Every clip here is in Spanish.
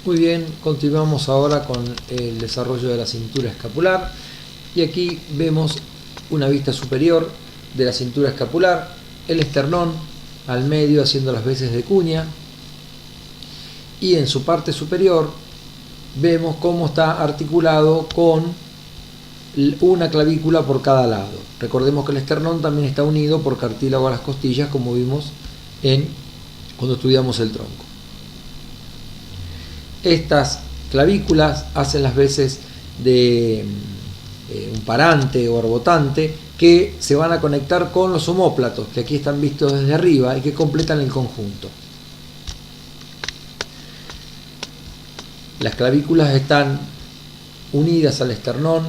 Muy bien, continuamos ahora con el desarrollo de la cintura escapular y aquí vemos una vista superior de la cintura escapular, el esternón al medio haciendo las veces de cuña y en su parte superior vemos cómo está articulado con una clavícula por cada lado. Recordemos que el esternón también está unido por cartílago a las costillas, como vimos cuando estudiamos el tronco. Estas clavículas hacen las veces de un parante o orbotante que se van a conectar con los omóplatos, que aquí están vistos desde arriba y que completan el conjunto. Las clavículas están unidas al esternón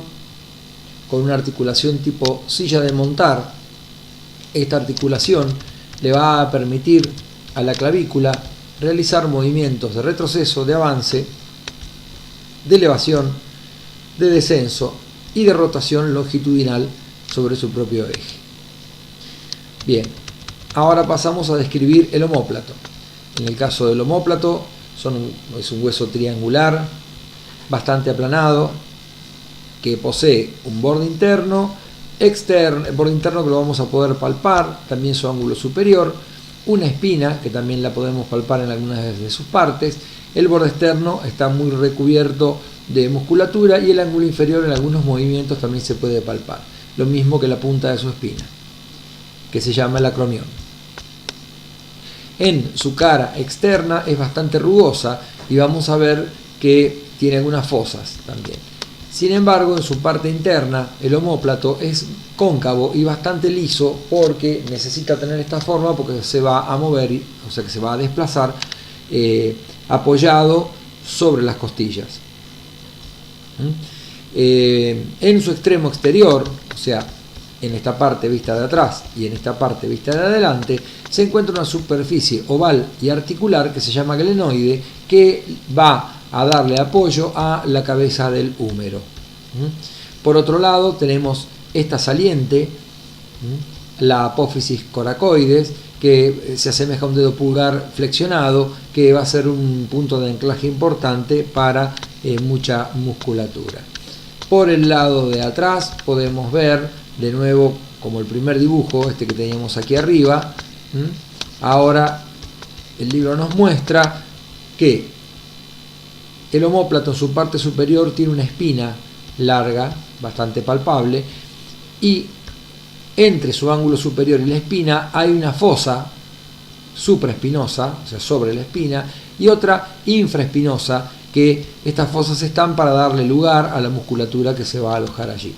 con una articulación tipo silla de montar. Esta articulación le va a permitir a la clavícula realizar movimientos de retroceso, de avance, de elevación, de descenso y de rotación longitudinal sobre su propio eje. Bien, ahora pasamos a describir el omóplato. En el caso del omóplato es un hueso triangular, bastante aplanado, que posee un borde interno, externo, el borde interno que lo vamos a poder palpar, también su ángulo superior, una espina que también la podemos palpar en algunas de sus partes. El borde externo está muy recubierto de musculatura y el ángulo inferior en algunos movimientos también se puede palpar, lo mismo que la punta de su espina, que se llama el acromión. En su cara externa es bastante rugosa y vamos a ver que tiene algunas fosas también. Sin embargo, en su parte interna el omóplato es cóncavo y bastante liso porque necesita tener esta forma porque se va a mover, o sea que se va a desplazar apoyado sobre las costillas. En su extremo exterior, o sea, en esta parte vista de atrás y en esta parte vista de adelante, se encuentra una superficie oval y articular que se llama glenoide, que va a darle apoyo a la cabeza del húmero. Por otro lado tenemos esta saliente, la apófisis coracoides, que se asemeja a un dedo pulgar flexionado, que va a ser un punto de anclaje importante para mucha musculatura. Por el lado de atrás podemos ver de nuevo, como el primer dibujo, este que teníamos aquí arriba. Ahora el libro nos muestra que el omóplato en su parte superior tiene una espina larga, bastante palpable, y entre su ángulo superior y la espina hay una fosa supraespinosa, o sea, sobre la espina, y otra infraespinosa, que estas fosas están para darle lugar a la musculatura que se va a alojar allí.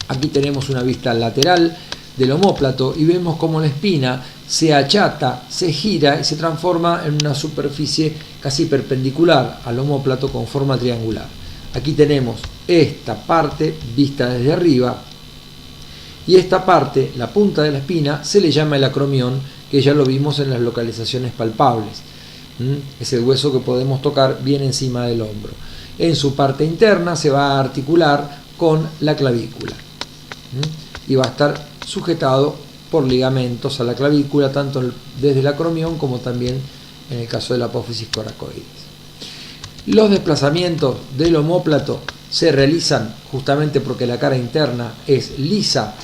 Aquí tenemos una vista lateral del omóplato y vemos cómo la espina se achata, se gira y se transforma en una superficie casi perpendicular al omóplato con forma triangular. Aquí tenemos esta parte vista desde arriba y esta parte, la punta de la espina, se le llama el acromión, que ya lo vimos en las localizaciones palpables. Es el hueso que podemos tocar bien encima del hombro. En su parte interna se va a articular con la clavícula y va a estar sujetado por ligamentos a la clavícula, tanto desde el acromión como también en el caso de la apófisis coracoides. Los desplazamientos del omóplato se realizan justamente porque la cara interna es lisa,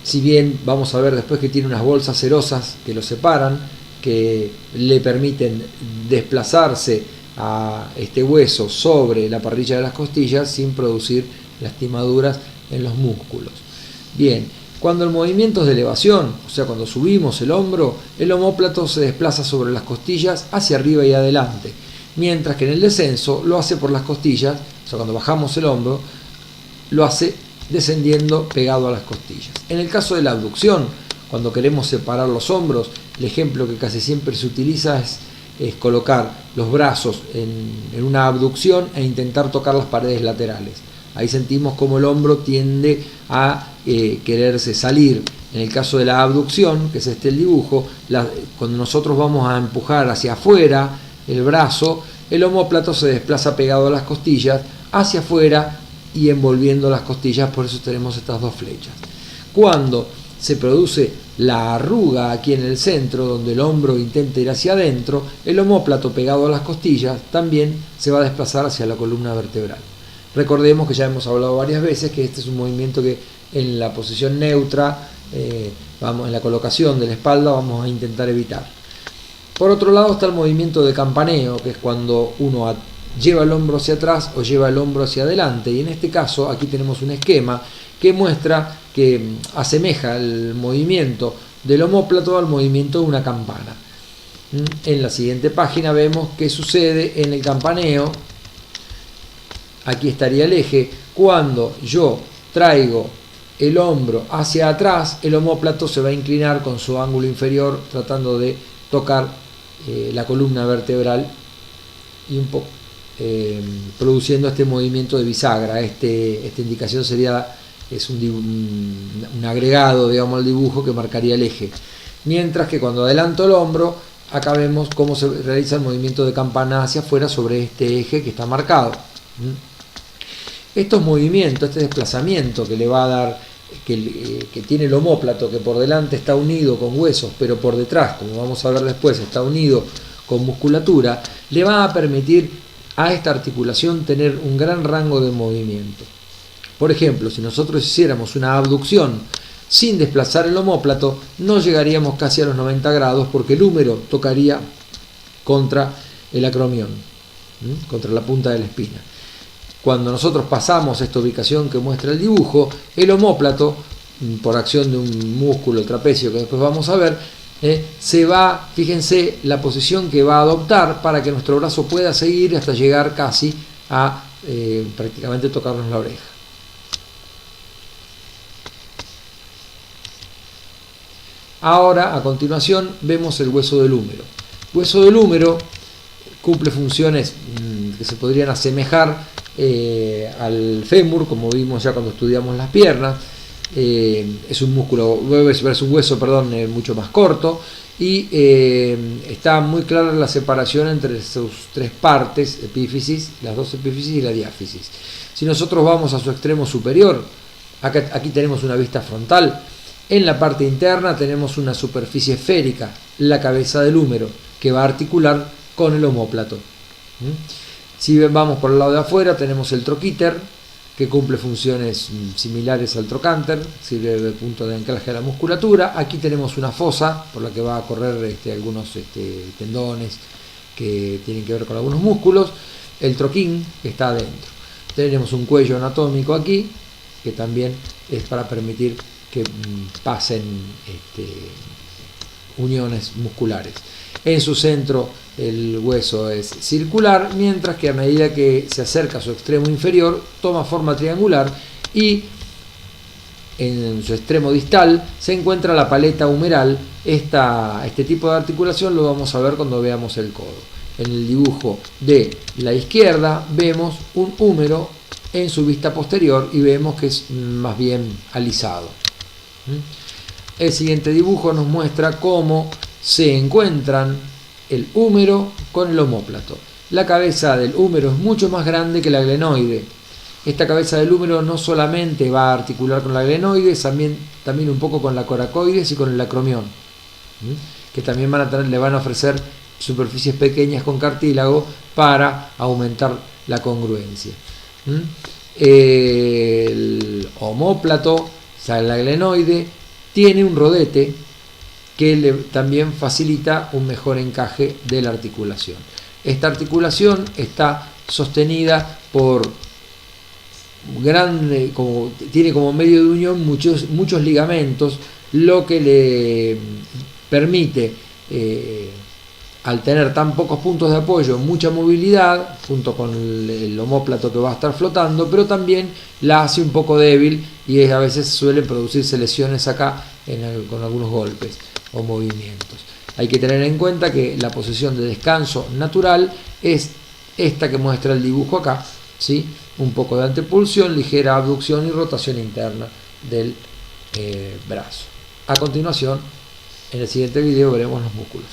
si bien vamos a ver después que tiene unas bolsas serosas que lo separan, que le permiten desplazarse a este hueso sobre la parrilla de las costillas sin producir lastimaduras en los músculos. Bien, cuando el movimiento es de elevación, o sea cuando subimos el hombro, el omóplato se desplaza sobre las costillas hacia arriba y adelante, mientras que en el descenso lo hace por las costillas, o sea cuando bajamos el hombro, lo hace descendiendo pegado a las costillas. En el caso de la abducción, cuando queremos separar los hombros, el ejemplo que casi siempre se utiliza es colocar los brazos en una abducción e intentar tocar las paredes laterales. Ahí sentimos como el hombro tiende a quererse salir. En el caso de la abducción, que es el dibujo, cuando nosotros vamos a empujar hacia afuera el brazo, el omóplato se desplaza pegado a las costillas, hacia afuera y envolviendo las costillas, por eso tenemos estas dos flechas. Cuando se produce la arruga aquí en el centro, donde el hombro intenta ir hacia adentro, el omóplato pegado a las costillas también se va a desplazar hacia la columna vertebral. Recordemos que ya hemos hablado varias veces que este es un movimiento que en la posición neutra, en la colocación de la espalda, vamos a intentar evitar. Por otro lado está el movimiento de campaneo, que es cuando uno lleva el hombro hacia atrás o lleva el hombro hacia adelante, y en este caso aquí tenemos un esquema que muestra que asemeja el movimiento del omóplato al movimiento de una campana. En la siguiente página vemos qué sucede en el campaneo. Aquí estaría el eje. Cuando yo traigo el hombro hacia atrás, el omóplato se va a inclinar con su ángulo inferior tratando de tocar la columna vertebral y un poco produciendo este movimiento de bisagra. Esta indicación sería un agregado, digamos, al dibujo que marcaría el eje. Mientras que cuando adelanto el hombro, acá vemos cómo se realiza el movimiento de campana hacia afuera sobre este eje que está marcado. Estos movimientos, este desplazamiento que le va a dar, que tiene el omóplato, que por delante está unido con huesos, pero por detrás, como vamos a ver después, está unido con musculatura, le va a permitir a esta articulación tener un gran rango de movimiento. Por ejemplo, si nosotros hiciéramos una abducción sin desplazar el omóplato, no llegaríamos casi a los 90 grados porque el húmero tocaría contra el acromión, contra la punta de la espina. Cuando nosotros pasamos esta ubicación que muestra el dibujo, el omóplato, por acción de un músculo trapecio que después vamos a ver, fíjense la posición que va a adoptar para que nuestro brazo pueda seguir hasta llegar casi a prácticamente tocarnos la oreja. Ahora, a continuación, vemos el hueso del húmero. El hueso del húmero cumple funciones que se podrían asemejar al fémur, como vimos ya cuando estudiamos las piernas. Es un músculo, es un hueso, mucho más corto, y está muy clara la separación entre sus tres partes, epífisis, las dos epífisis y la diáfisis. Si nosotros vamos a su extremo superior, aquí tenemos una vista frontal. En la parte interna tenemos una superficie esférica, la cabeza del húmero, que va a articular con el omóplato. Si vamos por el lado de afuera, tenemos el troquíter, que cumple funciones similares al trocánter, sirve de punto de anclaje a la musculatura. Aquí tenemos una fosa por la que va a correr algunos tendones que tienen que ver con algunos músculos. El troquín, que está adentro. Tenemos un cuello anatómico aquí, que también es para permitir que pasen uniones musculares. En su centro el hueso es circular, mientras que a medida que se acerca a su extremo inferior toma forma triangular, y en su extremo distal se encuentra la paleta humeral. Este tipo de articulación lo vamos a ver cuando veamos el codo. En el dibujo de la izquierda vemos un húmero en su vista posterior y vemos que es más bien alisado. El siguiente dibujo nos muestra cómo se encuentran el húmero con el omóplato. La cabeza del húmero es mucho más grande que la glenoide. Esta cabeza del húmero no solamente va a articular con la glenoide, también un poco con la coracoides y con el acromión, que también le van a ofrecer superficies pequeñas con cartílago para aumentar la congruencia. El omóplato, o sea, la glenoide, tiene un rodete que también facilita un mejor encaje de la articulación. Esta articulación está sostenida por tiene como medio de unión muchos ligamentos, lo que le permite, al tener tan pocos puntos de apoyo, mucha movilidad, junto con el omóplato que va a estar flotando, pero también la hace un poco débil, y a veces suelen producirse lesiones acá con algunos golpes o movimientos. Hay que tener en cuenta que la posición de descanso natural es esta que muestra el dibujo acá, ¿sí? Un poco de antepulsión, ligera abducción y rotación interna del brazo. A continuación, en el siguiente video veremos los músculos.